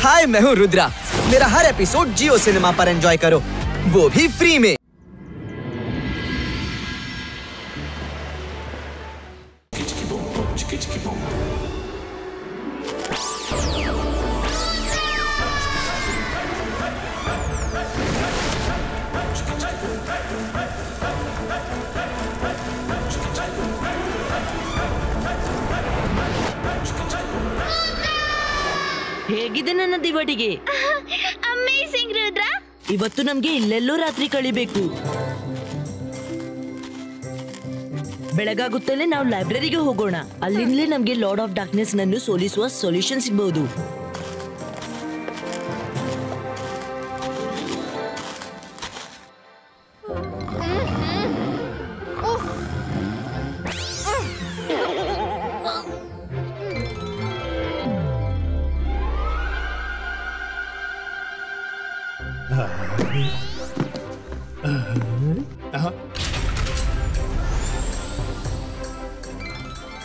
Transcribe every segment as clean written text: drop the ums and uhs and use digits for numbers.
हाय, मैं हूँ रुद्रा। मेरा हर एपिसोड जियो सिनेमा पर एंजॉय करो, वो भी फ्री में। ಹೇಗಿದೆ ನನ್ನ ದಿವಟಿಗೆ? ಅಮೇಜಿಂಗ್ ರುದ್ರ. ಇವತ್ತು ನಮ್ಗೆ ಇಲ್ಲೆಲ್ಲೋ ರಾತ್ರಿ ಕಳಿಬೇಕು. ಬೆಳಗಾಗುತ್ತಲೇ ನಾವು ಲೈಬ್ರರಿಗೆ ಹೋಗೋಣ. ಅಲ್ಲಿಂದಲೇ ನಮ್ಗೆ ಲಾರ್ಡ್ ಆಫ್ ಡಾರ್ಕ್ನೆಸ್ ನನ್ನು ಸೋಲಿಸುವ ಸೊಲ್ಯೂಷನ್ ಸಿಗಬಹುದು.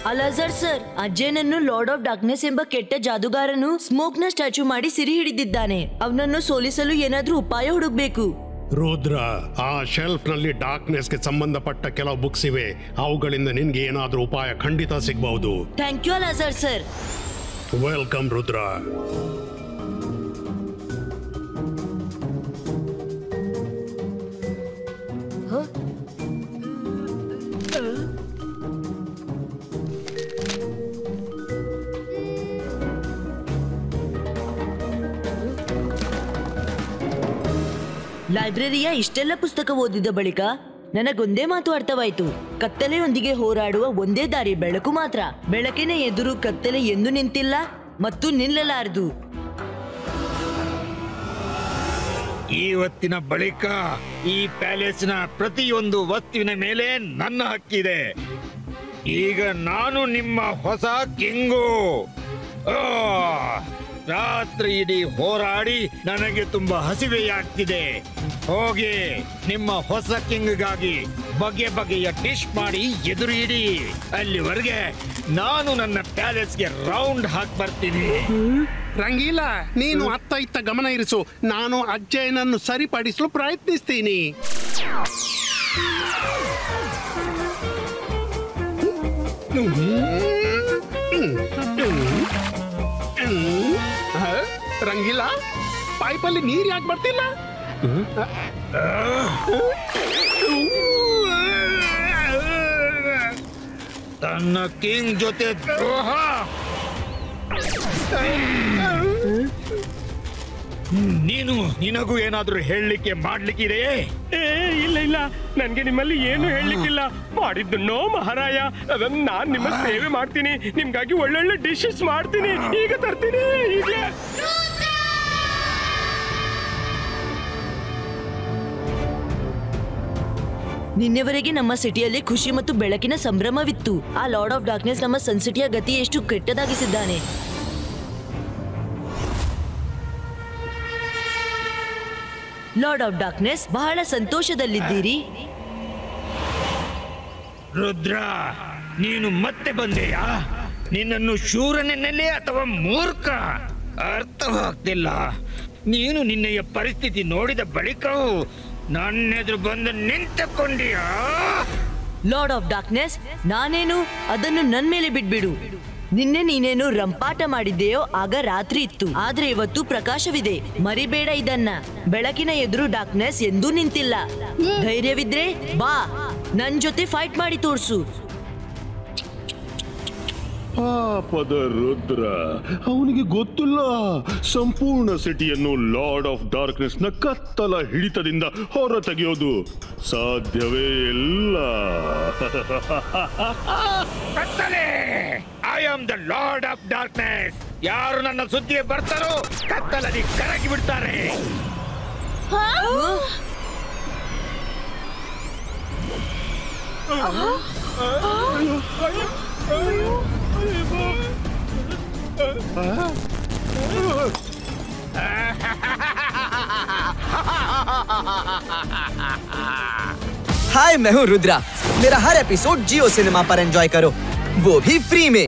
ಅಲಾಜರ್ ಸರ್, ಅಜ್ಜನನ್ನು ಲಾರ್ಡ್ ಆಫ್ ಡಾರ್ಕ್ನೆಸ್ ಎಂಬ ಕೆಟ್ಟ ಜಾದುಗಾರನು ಸ್ಮೋಕ್ ನ ಸ್ಟ್ಯಾಚ್ಯೂ ಮಾಡಿ ಸಿರಿ ಹಿಡಿದಿದ್ದಾನೆ. ಅವನನ್ನು ಸೋಲಿಸಲು ಏನಾದ್ರೂ ಉಪಾಯ ಹುಡುಕ್ಬೇಕು. ರುದ್ರ, ಆ ಶೆಲ್ಫ್ ನಲ್ಲಿ ಡಾರ್ಕ್ನೆಸ್ ಗೆ ಸಂಬಂಧಪಟ್ಟ ಕೆಲವು ಬುಕ್ಸ್ ಇವೆ. ಅವುಗಳಿಂದ ನಿನ್ಗೆ ಏನಾದ್ರೂ ಉಪಾಯ ಖಂಡಿತ ಸಿಗಬಹುದು. ಥ್ಯಾಂಕ್ ಯು ಅಲಾಜರ್ ಸರ್. ವೆಲ್ಕಮ್ ರುದ್ರ. ಲೈಬ್ರರಿಯ ಇಷ್ಟೆಲ್ಲ ಪುಸ್ತಕ ಓದಿದ ಬಳಿಕ ನನಗೊಂದೇ ಮಾತು ಅರ್ಥವಾಯಿತು. ಕತ್ತಲೆಯೊಂದಿಗೆ ಹೋರಾಡುವ ಒಂದೇ ದಾರಿ ಬೆಳಕು ಮಾತ್ರ. ಬೆಳಕಿನ ಎದುರು ಕತ್ತಲೆ ಎಂದು ನಿಂತಿಲ್ಲ ಮತ್ತು ನಿಲ್ಲಲಾರದು. ಇವತ್ತಿನ ಬಳಿಕ ಈ ಪ್ಯಾಲೇಸ್ನ ಪ್ರತಿಯೊಂದು ವಸ್ತುವಿನ ಮೇಲೆ ನನ್ನ ಹಕ್ಕಿದೆ. ಈಗ ನಾನು ನಿಮ್ಮ ಹೊಸ ಕಿಂಗು. ರಾತ್ರಿ ಇಡೀ ಹೋರಾಡಿ ನನಗೆ ತುಂಬಾ ಹಸಿವೆಯಾಗ್ತಿದೆ. ಹೋಗಿ ನಿಮ್ಮ ಹೊಸ ಕಿಂಗ್ಗಾಗಿ ಬಗೆ ಬಗೆಯ ಡಿಶ್ ಮಾಡಿ ಎದುರು ಇಡಿ. ಅಲ್ಲಿವರೆಗೆ ನಾನು ನನ್ನ ಪ್ಯಾಲೇಸ್ಗೆ ರೌಂಡ್ ಹಾಕಿ ಬರ್ತೀನಿ. ರಂಗೀಲ, ನೀನು ಅತ್ತ ಇತ್ತ ಗಮನ ಇರಿಸು. ನಾನು ಅಜ್ಜಯ್ಯನನ್ನು ಸರಿಪಡಿಸಲು ಪ್ರಯತ್ನಿಸ್ತೀನಿ. ರಂಗೀಲ, ಪೈಪಲ್ಲಿ ನೀರು ಯಾಕೆ ಬರ್ತಿಲ್ಲ? ತನ್ನ ಕಿಂಗ್ ಜೊತೆ ದ್ರೋಹ. ನಿನಗೂ ಏನಾದ್ರೂ ಹೇಳಲಿಕ್ಕೆ ಮಾಡ್ಲಿಕ್ಕಿದೆಯೇ? ಇಲ್ಲ ಇಲ್ಲ, ನನ್ಗೆ ನಿಮ್ಮಲ್ಲಿ ಏನು ಹೇಳಲಿಕ್ಕಿಲ್ಲ. ಮಾಡಿದ್ದನ್ನೋ ಮಹಾರಾಯ, ನಾನ್ ನಿಮ್ಮ ಸೇವೆ ಮಾಡ್ತೀನಿ. ನಿಮ್ಗಾಗಿ ಒಳ್ಳೊಳ್ಳೆ ಡಿಶಸ್ ಮಾಡ್ತೀನಿ. ಈಗ ತರ್ತೀನಿ. ಈಗಲೇ ನಿನ್ನೆವರೆಗೆ ನಮ್ಮ ಸಿಟಿಯಲ್ಲಿ ಖುಷಿ ಮತ್ತು ಬೆಳಕಿನ ಸಂಭ್ರಮವಿತ್ತು. ಆ ಲಾರ್ಡ್ ಆಫ್ ಡಾರ್ಕ್ನೆಸ್ ನಮ್ಮ ಸನ್ಸಿಟಿಯ ಗತಿ ಎಷ್ಟು ಕೆಟ್ಟದಾಗಿಸಿದ್ದಾನೆ. ಲಾರ್ಡ್ ಆಫ್ ಡಾರ್ಕ್ನೆಸ್, ಬಹಳ ಸಂತೋಷದಲ್ಲಿದ್ದೀರಿ. ರುದ್ರ, ನೀನು ಮತ್ತೆ ಬಂದೆಯಾ? ನಿನ್ನನ್ನು ಶೂರನೆನ್ನಲೇ ಅಥವಾ ಮೂರ್ಖ ಅರ್ಥವಾಗ್ತಿಲ್ಲ. ನೀನು ನಿನ್ನೆಯ ಪರಿಸ್ಥಿತಿ ನೋಡಿದ ಬಳಿಕವೂ ನನ್ನೆದುರು ಬಂದು ನಿಂತುಕೊಂಡಿಯಾ? ಲಾರ್ಡ್ ಆಫ್ ಡಾರ್ಕ್ನೆಸ್, ನಾನೇನು ಅದನ್ನು ನನ್ ಮೇಲೆ ಬಿಡ್ಬಿಡು. ನಿನ್ನೆ ನೀನೇನು ರಂಪಾಟ ಮಾಡಿದ್ದೆಯೋ ಆಗ ರಾತ್ರಿ ಇತ್ತು, ಆದ್ರೆ ಇವತ್ತು ಪ್ರಕಾಶವಿದೆ. ಮರಿಬೇಡ ಇದನ್ನ. ಬೆಳಕಿನ ಎದುರು ಡಾರ್ಕ್ನೆಸ್ ಎಂದೂ ನಿಂತಿಲ್ಲ. ಧೈರ್ಯವಿದ್ರೆ ಬಾ, ನನ್ ಜೊತೆ ಫೈಟ್ ಮಾಡಿ ತೋರ್ಸು. ಪಾಪದ ರುದ್ರ, ಅವನಿಗೆ ಗೊತ್ತಿಲ್ಲ ಸಂಪೂರ್ಣ ಸಿಟಿಯನ್ನು ಲಾರ್ಡ್ ಆಫ್ ಡಾರ್ಕ್ನೆಸ್ ನ ಕತ್ತಲ ಹಿಡಿತದಿಂದ ಹೊರ ತೆಗೆಯೋದು ಸಾಧ್ಯವೇ ಇಲ್ಲ. ಕತ್ತಲೆ, I am the lord of darkness. ಯಾರು ನನ್ನ ಸುದ್ದಿಗೆ ಬರ್ತಾರೋ ಕತ್ತಲಲ್ಲಿ ಕರಗಿ ಬಿಡ್ತಾರೆ. हाय, मैं हूँ रुद्रा। मेरा हर एपिसोड जियो सिनेमा पर एंजॉय करो, वो भी फ्री में।